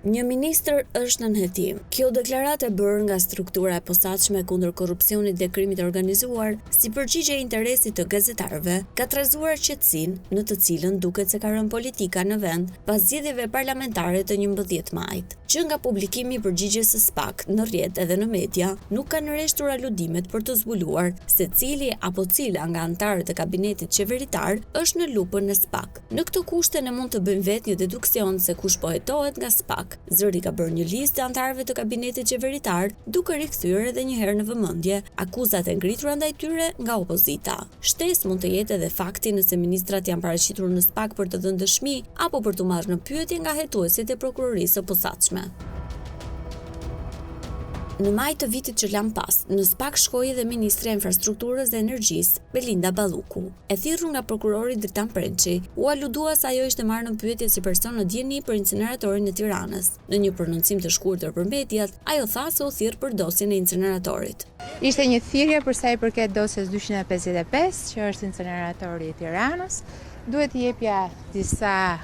Një ministër është nën hetim. Kjo deklaratë e bërë nga struktura e posaçme kundër korrupsionit dhe krimit të organizuar, si përgjigje interesit të gazetarëve, ka trezuar qetësinë në të cilën duket se ka rënë politika në vend pas zgjedhjeve parlamentare të 11 majit. Që nga publikimi i përgjigjes së SPAK në rrjet edhe në media, nuk kanë rreshtur aludimet për të zbuluar se cili apo cila nga anëtarët e kabinetit qeveritar është në lupën e SPAK. Në këto kushte ne mund të bëjmë vetë një deduksion se kush po hetohet nga SPAK. Zëri ka bërë një listë të anëtarëve të kabinetit qeveritar, duke rikthyer edhe një herë në vëmendje akuzat e ngritura ndaj tyre nga opozita. Shtesë mund të jetë edhe fakti nëse ministrat janë paraqitur në SPAK për të dhënë dëshmi apo për të marrë në pyetje nga hetuesit e prokurorisë së posaçme. Në maj të vitit që lan pas, në SPAK shkoi edhe Ministri e Infrastrukturës dhe Energjisë, Belinda Balluku. E thirrur nga prokurori Dritan Prençi, u aludua se ajo ishte marrë në pyetje si person në dieni për incineratorin e Tiranës. Në një prononcim të shkurtër për mediat, ajo tha se u thirr për dosjen e incineratorit. Ishte një thirrje për sa i përket dosjes 255, që është incineratori i Tiranës. Duhet i jepja disa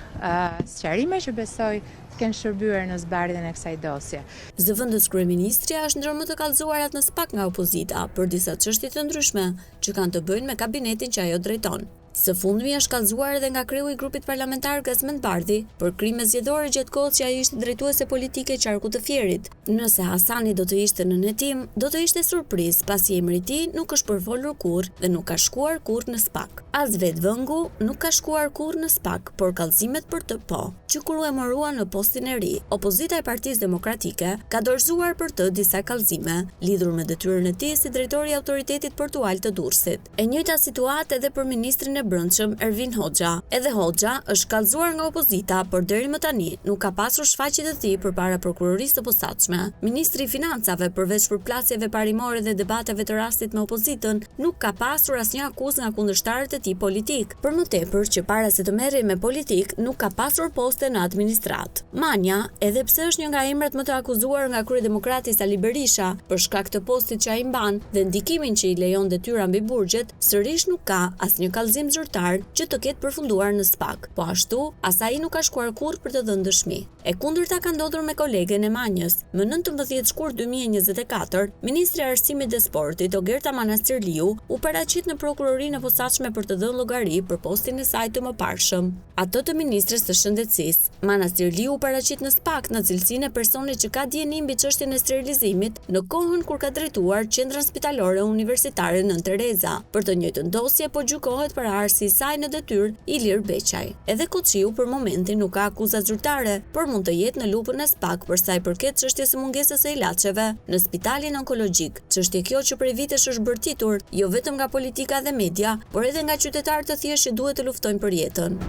sqarime që besoj kanë shërbyer në zbardhjen e kësaj dosje. Zëvendës kryeministria është ndër më të kallëzuarat në SPAK nga opozita për disa çështje të ndryshme që kanë të bëjnë me kabinetin që ajo drejton. Së fundmi është kallëzuar edhe nga kreu i grupit parlamentar Gazmend Bardhi për krime zgjedhore gjatë kohës që ai ishte drejtuese politike e Qarkut të Fierit. Nëse Hasani do të ishte në hetim, do të ishte surprizë pasi emri i tij nuk është përfolur kurrë dhe nuk ka shkuar kurrë në SPAK. As vet Vëngu nuk ka shkuar kurrë në SPAK, por kallëzimet për të po, që kur u emërua në postin e ri. Opozita e Partisë Demokratike ka dorëzuar për të disa kallëzime lidhur me detyrën e tij si drejtori i autoritetit portual të Durrësit. E njëjta situatë edhe për ministrin e Brendshëm Ervin Hoxha. Edhe Hoxha është kallëzuar nga opozita, por deri më tani nuk ka pasur shfaqje të tij përpara prokurorisë së posaçme. Ministri i Financave, përveç përplasjeve parimore dhe debateve të rastit me opozitën, nuk ka pasur asnjë akuzë nga kundërshtarët e tij politik. Për më tepër që para se të merrej me politik, nuk ka pasur poste në administrat. Manja, edhe pse është një nga emrat më të akuzuar nga kryedemokrati Sali Berisha për shkak të postit që ai mban dhe ndikimin që i lejon detyra mbi burgjet, sërish nuk ka asnjë kallëzim zyrtar që të ketë përfunduar në SPAK. Po ashtu, as ai nuk ka shkuar kurrë për të dhënë dëshmi. E kundërta ka ndodhur me kolegen e Manjës. Më 19 shkurt 2024, Ministri i Arsimit dhe Sportit, Ogerta Manastirliu, u paraqit në prokurorinë e posaçme për të dhënë llogari për postin e saj të mëparshëm, ato të ministres së shëndetësisë. Manastirliu u paraqit në SPAK në cilësinë e personit që ka dieni mbi çështjen e sterilizimit në kohën kur ka drejtuar Qendrën Spitalore Universitare Nën Tereza. Për të njëjtën dosje po gjykohet për arsi i saj në detyrë Ilir Beqaj. Edhe Koçiu për momentin nuk ka akuza zyrtare, por mund të jetë në lupën e SPAK për sa i përket çështjes së mungesës së ilaçeve në spitalin onkologjik. Çështje kjo që prej vitesh është bërtitur jo vetëm nga politika dhe media, por edhe nga qytetarë të thjeshtë që duhet të luftojnë për jetën.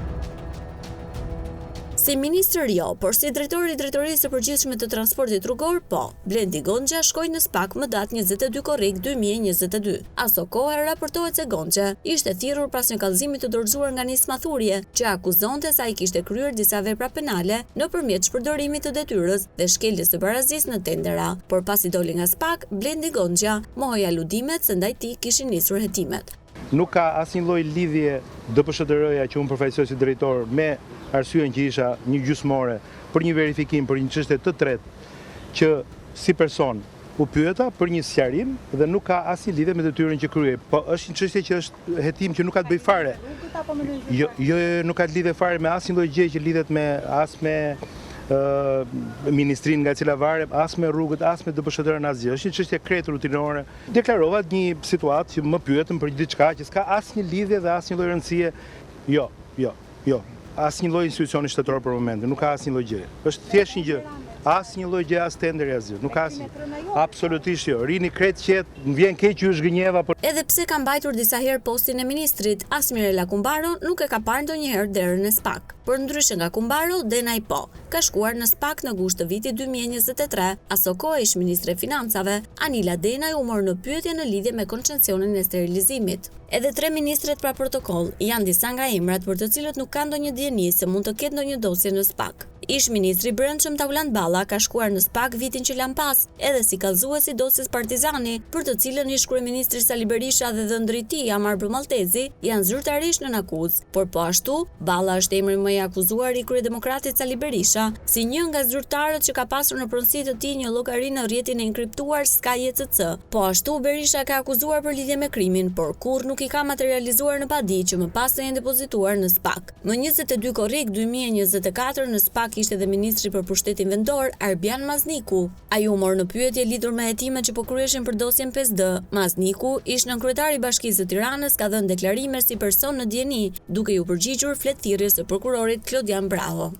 Si ministër jo, por si drejtori i Drejtorisë së Përgjithshme të Transportit Rrugor, po. Blendi Gonxha shkoi në SPAK më datë 22 korrik 2022. Aso kohë raportohet se Gonxha ishte thirrur pas një kallëzimi të dorëzuar nga Nisma Thurje, që akuzonte se ai kishte kryer disa vepra penale nëpërmjet shpërdorimit të detyrës dhe shkeljes së barazisë në tendera. Por pasi doli nga SPAK, Blendi Gonxha mohoi aludimet se ndaj tij kishin nisur hetimet. Nuk ka asnjë lloj lidhje DPSHDR-ja që unë përfaqësoj si drejtor me arsyen që isha një gjysmore për një verifikim për një çështje të tretë që si person u pyeta për një sqarim dhe nuk ka asnjë lidhje me detyrën që kryej. Po është një çështje që është hetim që nuk ka të bëjë fare. Jo, nuk ka të lidhje fare me asnjë lloj gjë që lidhet me ministrinë nga cila varet, as me rrugët, as me DPSHDR-n asgjë. Është një çështje krejt rutinore. Deklarova një situatë që më pyetën për diçka që s'ka asnjë lidhje dhe asnjë lloj rëndësie. Jo. Asnjë lloj institucioni shtetëror për momentin, nuk ka asnjë lloj gjë. Është thjesht një gjë. Asnjë lloj gjë as tenderi asgjë. Nuk ka asnjë. Absolutisht jo. Rini krejt qet, më vjen keq që është gënjeva por edhe pse ka mbajtur disa herë postin e ministrit, as Mirela Kumbaro nuk e ka parë ndonjëherë derën e SPAK. Por ndryshe nga Kumbaro, Denaj po. Ka shkuar në SPAK në gusht të vitit 2023, aso kohë ish ministre e Financave, Anila Denaj u mor në pyetje në lidhje me koncesionin e sterilizimit. Edhe 3 ministret pra protokoll janë disa nga emrat për të cilët nuk ka ndonjë dieni se mund të ketë ndonjë dosje në SPAK. Ish ministri i Brendshëm Tauland Balla ka shkuar në SPAK vitin që lan pas, edhe si kallëzues i dosjes Partizani, për të cilën ish kryeministri Sali Berisha dhe dhëndri i tij Amar Brumalltezi janë zyrtarisht në akuzë, por po ashtu, Balla është emri më i akuzuar i kryedemokratit Sali Berisha, si një nga zyrtarët që ka pasur në pronësi të tij një llogari në rrjetin e enkriptuar SKY-CC. Po ashtu, Berisha ka akuzuar për lidhje me krimin, por kurrë nuk i ka materializuar në padi që më pas të jenë depozituar në SPAK. Më 22 korrik 2024 në SPAK ishte edhe ministri për pushtetin vendor Arbian Mazniku. Ai u mor në pyetje lidhur me hetimet që po kryeshin për dosjen 5D. Mazniku, ish nënkryetari i Bashkisë së Tiranës, ka dhënë deklarime si person në dieni, duke ju përgjigjur fletëthirrjes së prokurorit Klodian Braho.